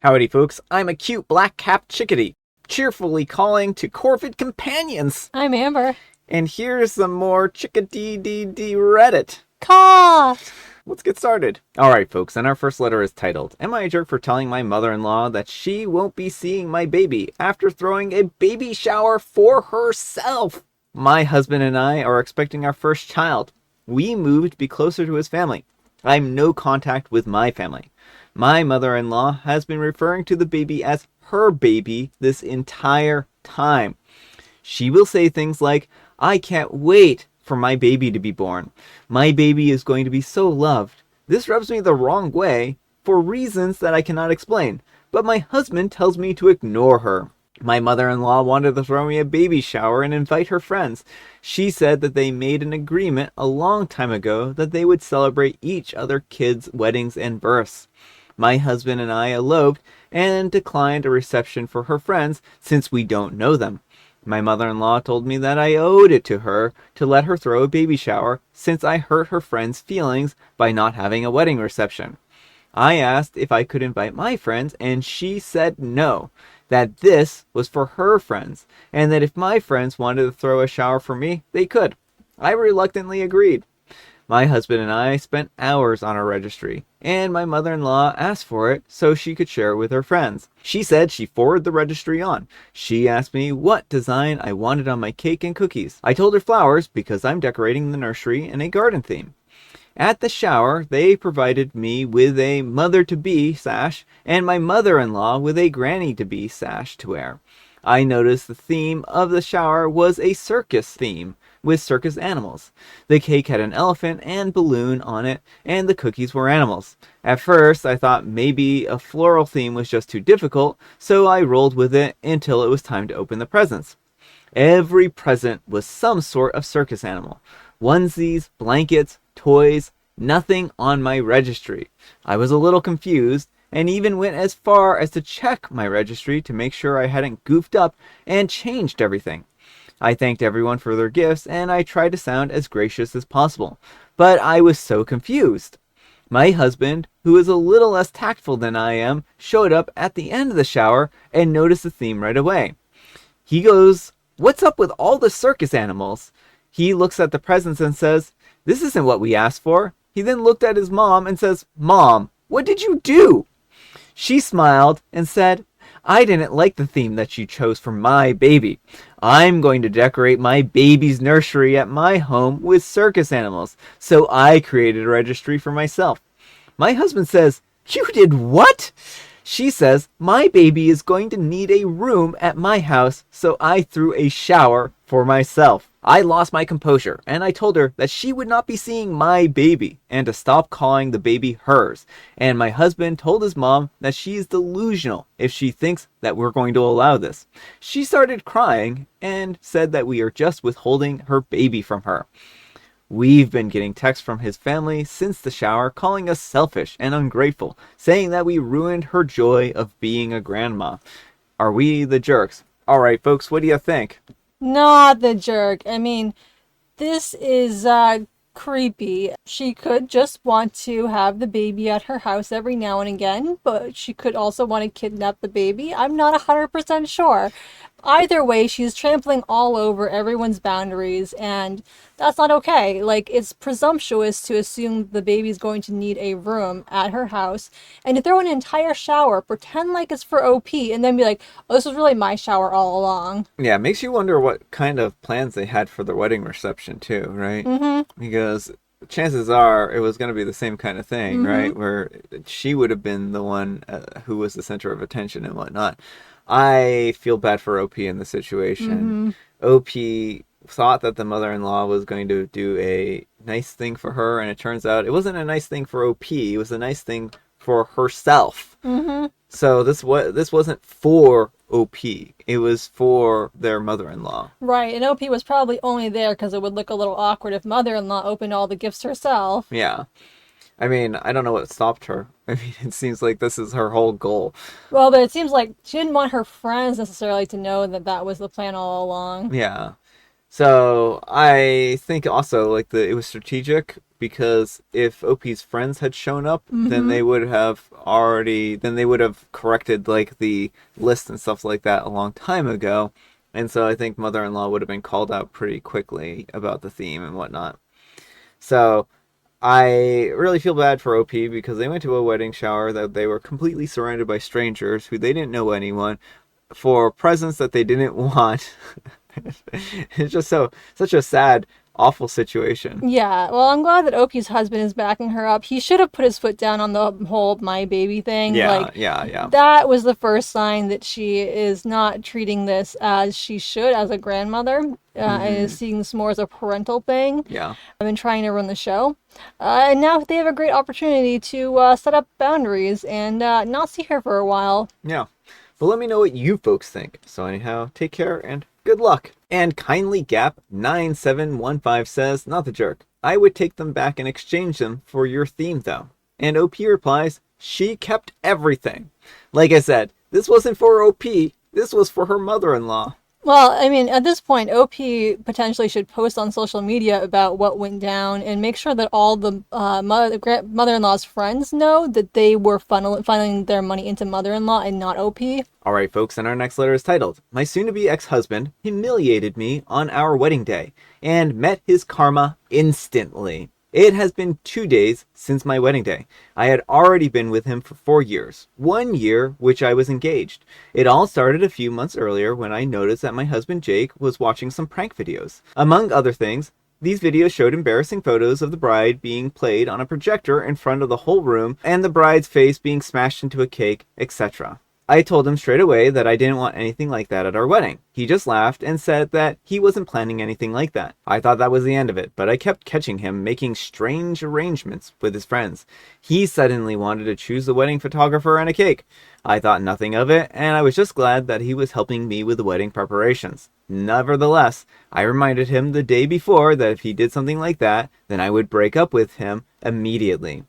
Howdy folks, I'm a cute black-capped chickadee, cheerfully calling to corvid companions. I'm Amber. And here's some more chickadee Reddit. Caw! Let's get started. Alright folks, and our first letter is titled, Am I a jerk for telling my mother-in-law that she won't be seeing my baby after throwing a baby shower for herself? My husband and I are expecting our first child. We moved to be closer to his family. I'm no contact with my family. My mother-in-law has been referring to the baby as her baby this entire time. She will say things like, I can't wait for my baby to be born. My baby is going to be so loved. This rubs me the wrong way for reasons that I cannot explain, but my husband tells me to ignore her. My mother-in-law wanted to throw me a baby shower and invite her friends. She said that they made an agreement a long time ago that they would celebrate each other kids' weddings and births. My husband and I eloped and declined a reception for her friends since we don't know them. My mother-in-law told me that I owed it to her to let her throw a baby shower since I hurt her friends' feelings by not having a wedding reception. I asked if I could invite my friends and she said no, that this was for her friends and that if my friends wanted to throw a shower for me, they could. I reluctantly agreed. My husband and I spent hours on our registry, and my mother-in-law asked for it so she could share it with her friends. She said she forwarded the registry on. She asked me what design I wanted on my cake and cookies. I told her flowers because I'm decorating the nursery in a garden theme. At the shower, they provided me with a mother-to-be sash and my mother-in-law with a granny-to-be sash to wear. I noticed the theme of the shower was a circus theme with circus animals. The cake had an elephant and balloon on it, and the cookies were animals. At first, I thought maybe a floral theme was just too difficult, so I rolled with it until it was time to open the presents. Every present was some sort of circus animal. Onesies, blankets, toys, nothing on my registry. I was a little confused, and even went as far as to check my registry to make sure I hadn't goofed up and changed everything. I thanked everyone for their gifts, and I tried to sound as gracious as possible, but I was so confused. My husband, who is a little less tactful than I am, showed up at the end of the shower and noticed the theme right away. He goes, "What's up with all the circus animals?" He looks at the presents and says, "This isn't what we asked for." He then looked at his mom and says, "Mom, what did you do?" She smiled and said, "I didn't like the theme that you chose for my baby. I'm going to decorate my baby's nursery at my home with circus animals, so I created a registry for myself." My husband says, "You did what?" She says, "My baby is going to need a room at my house, so I threw a shower for myself." I lost my composure, and I told her that she would not be seeing my baby, and to stop calling the baby hers. And my husband told his mom that she's delusional if she thinks that we're going to allow this. She started crying, and said that we are just withholding her baby from her. We've been getting texts from his family since the shower calling us selfish and ungrateful, saying that we ruined her joy of being a grandma. Are we the jerks? Alright folks, what do you think? Not the jerk. I mean, this is creepy. She could just want to have the baby at her house every now and again, but she could also want to kidnap the baby. I'm not 100% sure. Either way, she's trampling all over everyone's boundaries, and that's not okay. Like, it's presumptuous to assume the baby's going to need a room at her house, and to throw an entire shower, pretend like it's for OP, and then be like, "Oh, this was really my shower all along." Yeah, it makes you wonder what kind of plans they had for the wedding reception too, right? Mm-hmm. Because chances are it was going to be the same kind of thing, Mm-hmm. right? Where she would have been the one who was the center of attention and whatnot. I feel bad for OP in the situation. Mm-hmm. OP thought that the mother-in-law was going to do a nice thing for her, and it turns out it wasn't a nice thing for OP. It was a nice thing for herself. Mm-hmm. So this wasn't for OP. It was for their mother-in-law. Right, and OP was probably only there because it would look a little awkward if mother-in-law opened all the gifts herself. Yeah. I mean, I don't know what stopped her. I mean, it seems like this is her whole goal. Well, but it seems like she didn't want her friends necessarily to know that that was the plan all along. Yeah. So I think also like it was strategic because if OP's friends had shown up, then they would have corrected like the list and stuff like that a long time ago. And so I think mother-in-law would have been called out pretty quickly about the theme and whatnot. So I really feel bad for OP because they went to a wedding shower that they were completely surrounded by strangers who they didn't know anyone for presents that they didn't want. It's just such a sad, awful situation. Yeah, well, I'm glad that Oki's husband is backing her up. He should have put his foot down on the whole my baby thing. Yeah. That was the first sign that she is not treating this as she should as a grandmother, and is seeing this more as a parental thing. Yeah. I've been trying to run the show. And now they have a great opportunity to set up boundaries and not see her for a while. Yeah. But let me know what you folks think. So anyhow, take care and good luck. And Kindly Gap 9715 says, not the jerk. I would take them back and exchange them for your theme though. And OP replies, she kept everything. Like I said, this wasn't for OP. This was for her mother-in-law. Well, I mean, at this point, OP potentially should post on social media about what went down and make sure that all the mother-in-law's friends know that they were funneling their money into mother-in-law and not OP. Alright folks, and our next letter is titled, My soon-to-be ex-husband humiliated me on our wedding day and met his karma instantly. It has been 2 days since my wedding day. I had already been with him for 4 years, 1 year which I was engaged. It all started a few months earlier when I noticed that my husband Jake was watching some prank videos. Among other things, these videos showed embarrassing photos of the bride being played on a projector in front of the whole room and the bride's face being smashed into a cake, etc. I told him straight away that I didn't want anything like that at our wedding. He just laughed and said that he wasn't planning anything like that. I thought that was the end of it, but I kept catching him making strange arrangements with his friends. He suddenly wanted to choose the wedding photographer and a cake. I thought nothing of it, and I was just glad that he was helping me with the wedding preparations. Nevertheless, I reminded him the day before that if he did something like that, then I would break up with him immediately.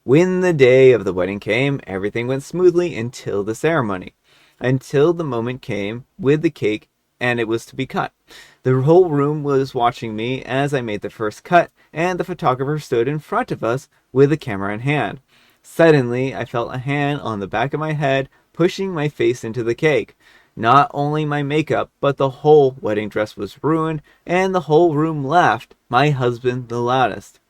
When the day of the wedding came, everything went smoothly until the ceremony. Until the moment came with the cake and it was to be cut. The whole room was watching me as I made the first cut, and the photographer stood in front of us with the camera in hand. Suddenly, I felt a hand on the back of my head pushing my face into the cake. Not only my makeup, but the whole wedding dress was ruined, and the whole room laughed, my husband the loudest.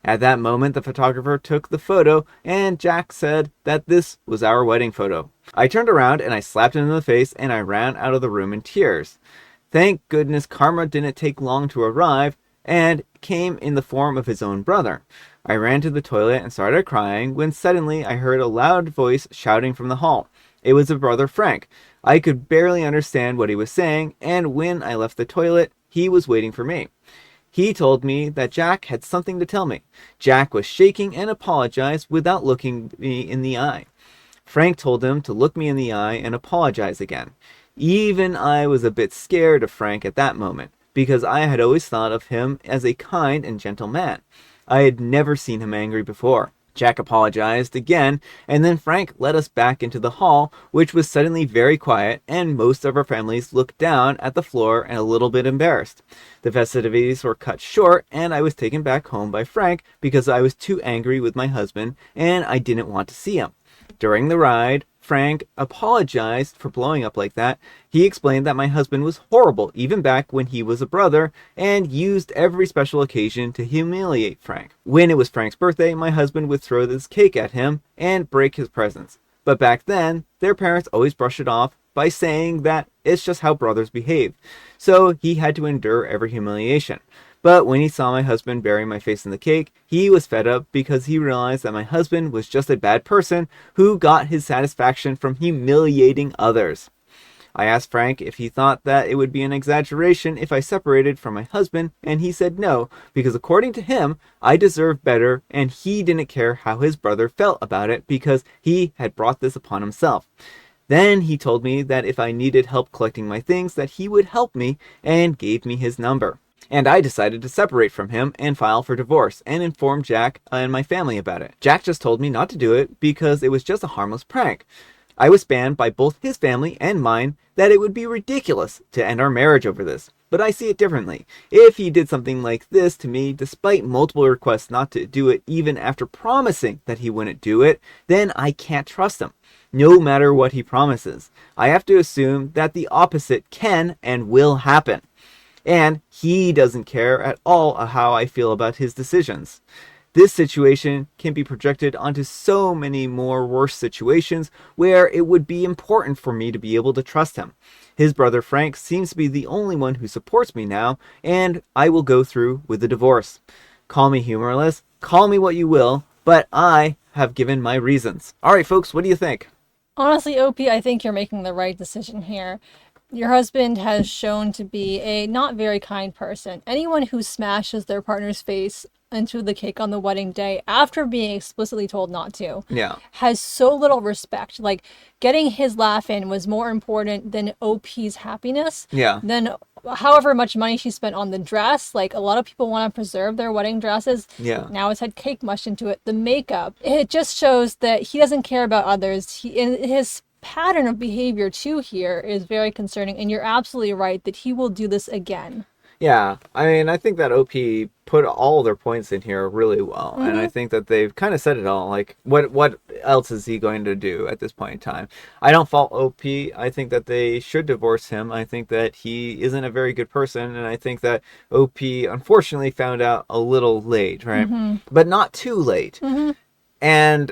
At that moment, the photographer took the photo, and Jack said that this was our wedding photo. I turned around and I slapped him in the face, and I ran out of the room in tears. Thank goodness karma didn't take long to arrive, and came in the form of his own brother. I ran to the toilet and started crying when suddenly I heard a loud voice shouting from the hall. It was a brother Frank. I could barely understand what he was saying, and when I left the toilet, he was waiting for me. He told me that Jack had something to tell me. Jack was shaking and apologized without looking me in the eye. Frank told him to look me in the eye and apologize again. Even I was a bit scared of Frank at that moment, because I had always thought of him as a kind and gentle man. I had never seen him angry before. Jack apologized again, and then Frank led us back into the hall, which was suddenly very quiet, and most of our families looked down at the floor and a little bit embarrassed. The festivities were cut short, and I was taken back home by Frank because I was too angry with my husband, and I didn't want to see him. During the ride, Frank apologized for blowing up like that. He explained that my husband was horrible even back when he was a brother, and used every special occasion to humiliate Frank. When it was Frank's birthday, my husband would throw this cake at him and break his presents. But back then, their parents always brushed it off by saying that it's just how brothers behave. So he had to endure every humiliation. But when he saw my husband bury my face in the cake, he was fed up because he realized that my husband was just a bad person who got his satisfaction from humiliating others. I asked Frank if he thought that it would be an exaggeration if I separated from my husband, and he said no, because according to him, I deserved better, and he didn't care how his brother felt about it because he had brought this upon himself. Then he told me that if I needed help collecting my things, that he would help me, and gave me his number. And I decided to separate from him and file for divorce and inform Jack and my family about it. Jack just told me not to do it because it was just a harmless prank. I was banned by both his family and mine that it would be ridiculous to end our marriage over this. but I see it differently. If he did something like this to me, despite multiple requests not to do it, even after promising that he wouldn't do it, then I can't trust him. No matter what he promises, I have to assume that the opposite can and will happen. And he doesn't care at all how I feel about his decisions. This situation can be projected onto so many more worse situations where it would be important for me to be able to trust him. His brother Frank seems to be the only one who supports me now, and I will go through with the divorce. Call me humorless, call me what you will, but I have given my reasons. Alright folks, what do you think? Honestly, OP, I think you're making the right decision here. Your husband has shown to be a not very kind person. Anyone who smashes their partner's face into the cake on the wedding day after being explicitly told not to Yeah. has so little respect. Like, getting his laugh in was more important than OP's happiness. Yeah. Than however much money she spent on the dress. Like, a lot of people want to preserve their wedding dresses. Yeah. Now it's had cake mushed into it. The makeup, it just shows that he doesn't care about others. His pattern of behavior too here is very concerning, and you're absolutely right that he will do this again. Yeah, I mean, I think that OP put all their points in here really well, and I think that they've kind of said it all. Like, what else is he going to do at this point in time? I don't fault OP. I think that they should divorce him. I think that he isn't a very good person, and I think that OP unfortunately found out a little late, right? But not too late. And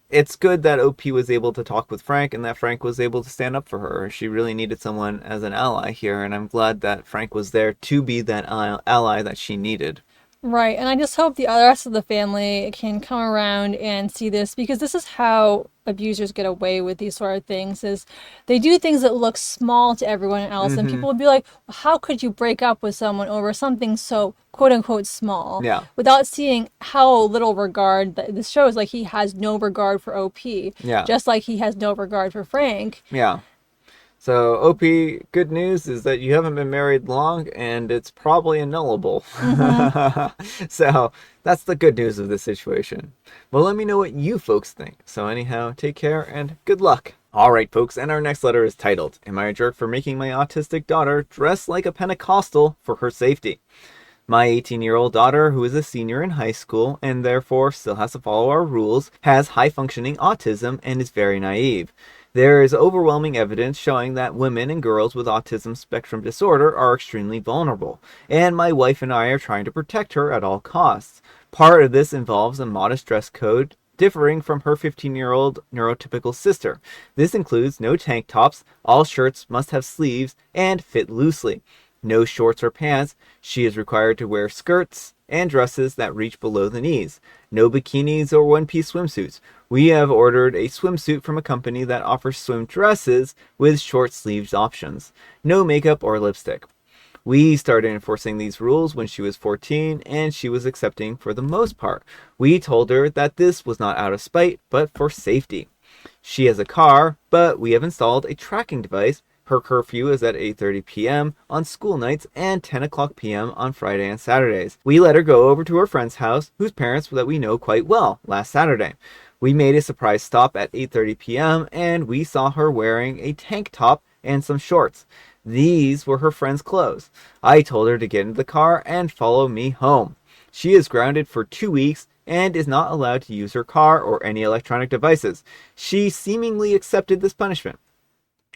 it's good that OP was able to talk with Frank and that Frank was able to stand up for her. She really needed someone as an ally here, and I'm glad that Frank was there to be that ally that she needed. Right, and I just hope the rest of the family can come around and see this, because this is how abusers get away with these sort of things, is they do things that look small to everyone else, and people will be like, how could you break up with someone over something so quote-unquote small? Yeah. Without seeing how little regard, this shows like he has no regard for OP, Yeah. just like he has no regard for Frank. Yeah. So, OP, good news is that you haven't been married long, and it's probably annullable. So, that's the good news of this situation. Well, let me know what you folks think. So anyhow, take care, and good luck. Alright folks, and our next letter is titled, Am I a Jerk for Making My Autistic Daughter Dress Like a Pentecostal for Her Safety? My 18-year-old daughter, who is a senior in high school, and therefore still has to follow our rules, has high-functioning autism and is very naive. There is overwhelming evidence showing that women and girls with autism spectrum disorder are extremely vulnerable, and my wife and I are trying to protect her at all costs. Part of this involves a modest dress code differing from her 15-year-old neurotypical sister. This includes no tank tops, all shirts must have sleeves and fit loosely, no shorts or pants. She is required to wear skirts and dresses that reach below the knees, no bikinis or one-piece swimsuits. We have ordered a swimsuit from a company that offers swim dresses with short sleeved options, no makeup or lipstick. We started enforcing these rules when she was 14, and she was accepting for the most part. We told her that this was not out of spite, but for safety. She has a car, but we have installed a tracking device. Her curfew is at 8:30 p.m. on school nights and 10 o'clock p.m. on Friday and Saturdays. We let her go over to her friend's house, whose parents that we know quite well, last Saturday. We made a surprise stop at 8:30 p.m. and we saw her wearing a tank top and some shorts. These were her friend's clothes. I told her to get into the car and follow me home. She is grounded for 2 weeks and is not allowed to use her car or any electronic devices. She seemingly accepted this punishment.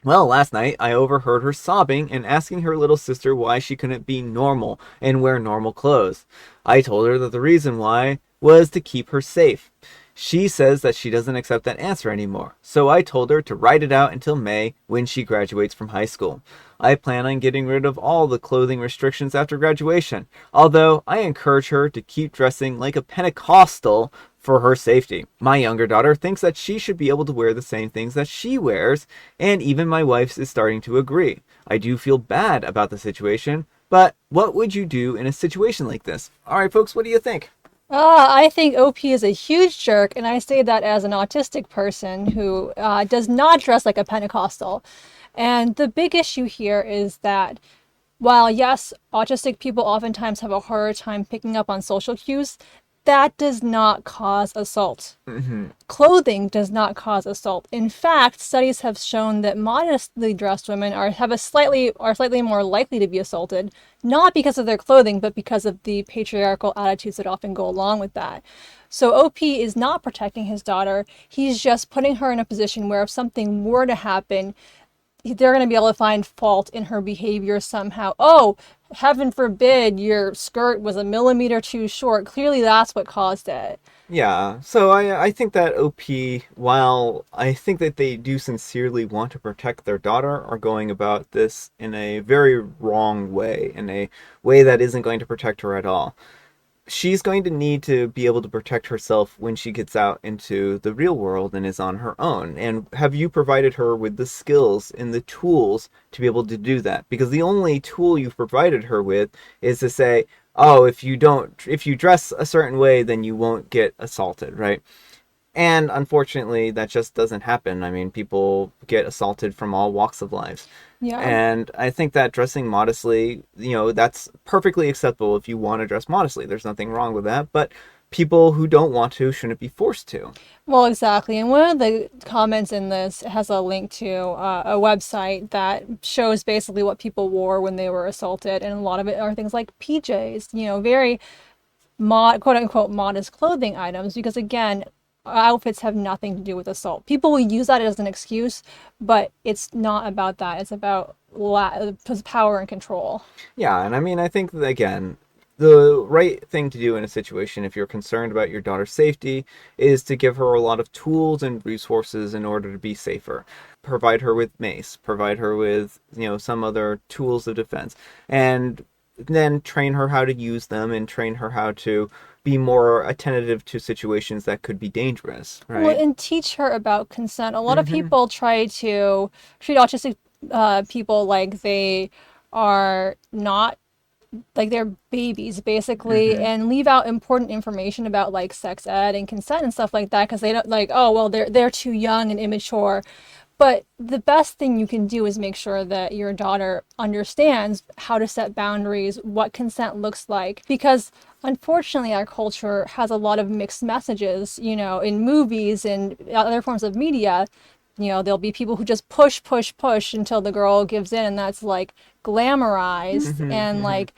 Well, last night I overheard her sobbing and asking her little sister why she couldn't be normal and wear normal clothes. I told her that the reason why was to keep her safe. She says that she doesn't accept that answer anymore, so I told her to write it out until May when she graduates from high school. I plan on getting rid of all the clothing restrictions after graduation, although I encourage her to keep dressing like a Pentecostal for her safety. My younger daughter thinks that she should be able to wear the same things that she wears, and even my wife is starting to agree. I do feel bad about the situation, but what would you do in a situation like this? Alright folks, what do you think? I think OP is a huge jerk, and I say that as an autistic person who does not dress like a Pentecostal. And the big issue here is that while, yes, autistic people oftentimes have a harder time picking up on social cues, that does not cause assault. Hmm. Clothing does not cause assault. In fact, studies have shown that modestly dressed women are slightly more likely to be assaulted, not because of their clothing, but because of the patriarchal attitudes that often go along with that. So OP is not protecting his daughter. He's just putting her in a position where if something were to happen, they're going to be able to find fault in her behavior somehow. Oh, heaven forbid your skirt was a millimeter too short. Clearly that's what caused it. Yeah, so I think that OP, while I think that they do sincerely want to protect their daughter, are going about this in a very wrong way, in a way that isn't going to protect her at all. She's going to need to be able to protect herself when she gets out into the real world and is on her own. And have you provided her with the skills and the tools to be able to do that? Because the only tool you've provided her with is to say, oh, if you dress a certain way, then you won't get assaulted, right? And unfortunately, that just doesn't happen. I mean, people get assaulted from all walks of life. Yeah. And I think that dressing modestly, that's perfectly acceptable if you want to dress modestly. There's nothing wrong with that. But people who don't want to shouldn't be forced to. Well, exactly. And one of the comments in this has a link to a website that shows basically what people wore when they were assaulted. And a lot of it are things like PJs, very quote unquote modest clothing items, because again, outfits have nothing to do with assault. People will use that as an excuse, but it's not about that. It's about power and control. Yeah, and I mean, I think that, again, the right thing to do in a situation if you're concerned about your daughter's safety is to give her a lot of tools and resources in order to be safer. Provide her with mace, provide her with, some other tools of defense, and then train her how to use them and train her how to be more attentive to situations that could be dangerous, Well, right? and teach her about consent. A lot of Mm-hmm. people try to treat autistic people like they are not like they're babies basically, Mm-hmm. and leave out important information about like sex ed and consent and stuff like that because they don't like, oh well, they're too young and immature. But the best thing you can do is make sure that your daughter understands how to set boundaries, what consent looks like, because unfortunately our culture has a lot of mixed messages, in movies and other forms of media. There'll be people who just push, push, push until the girl gives in, and that's like glamorized, Mm-hmm. and Mm-hmm. like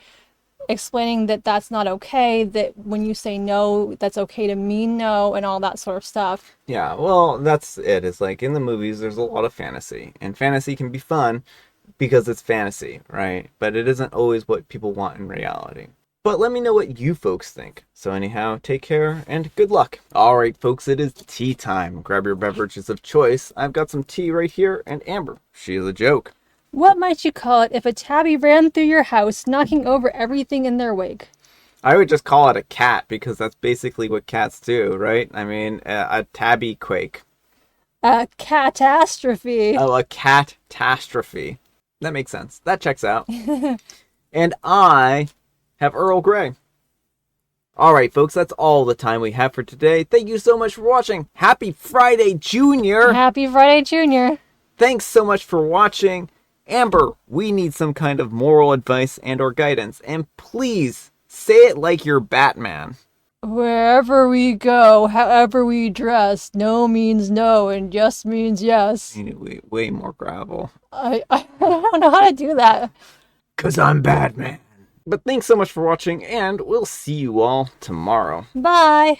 explaining that that's not okay, that when you say no, that's okay to mean no, and all that sort of stuff. Yeah, well, that's it. It's like in the movies, there's a lot of fantasy, and fantasy can be fun because it's fantasy, right? But it isn't always what people want in reality. But let me know what you folks think. So, anyhow, take care and good luck. All right, folks, it is tea time. Grab your beverages of choice. I've got some tea right here, and Amber, she is a joke. What might you call it if a tabby ran through your house, knocking over everything in their wake? I would just call it a cat because that's basically what cats do, right? I mean, a tabby quake. A catastrophe. Oh, a catastrophe. That makes sense. That checks out. And I have Earl Grey. All right, folks, that's all the time we have for today. Thank you so much for watching. Happy Friday, Junior! Happy Friday, Junior. Thanks so much for watching. Amber, we need some kind of moral advice and or guidance. And please, say it like you're Batman. Wherever we go, however we dress, no means no and yes means yes. You need way more gravel. I don't know how to do that. Because I'm Batman. But thanks so much for watching, and we'll see you all tomorrow. Bye.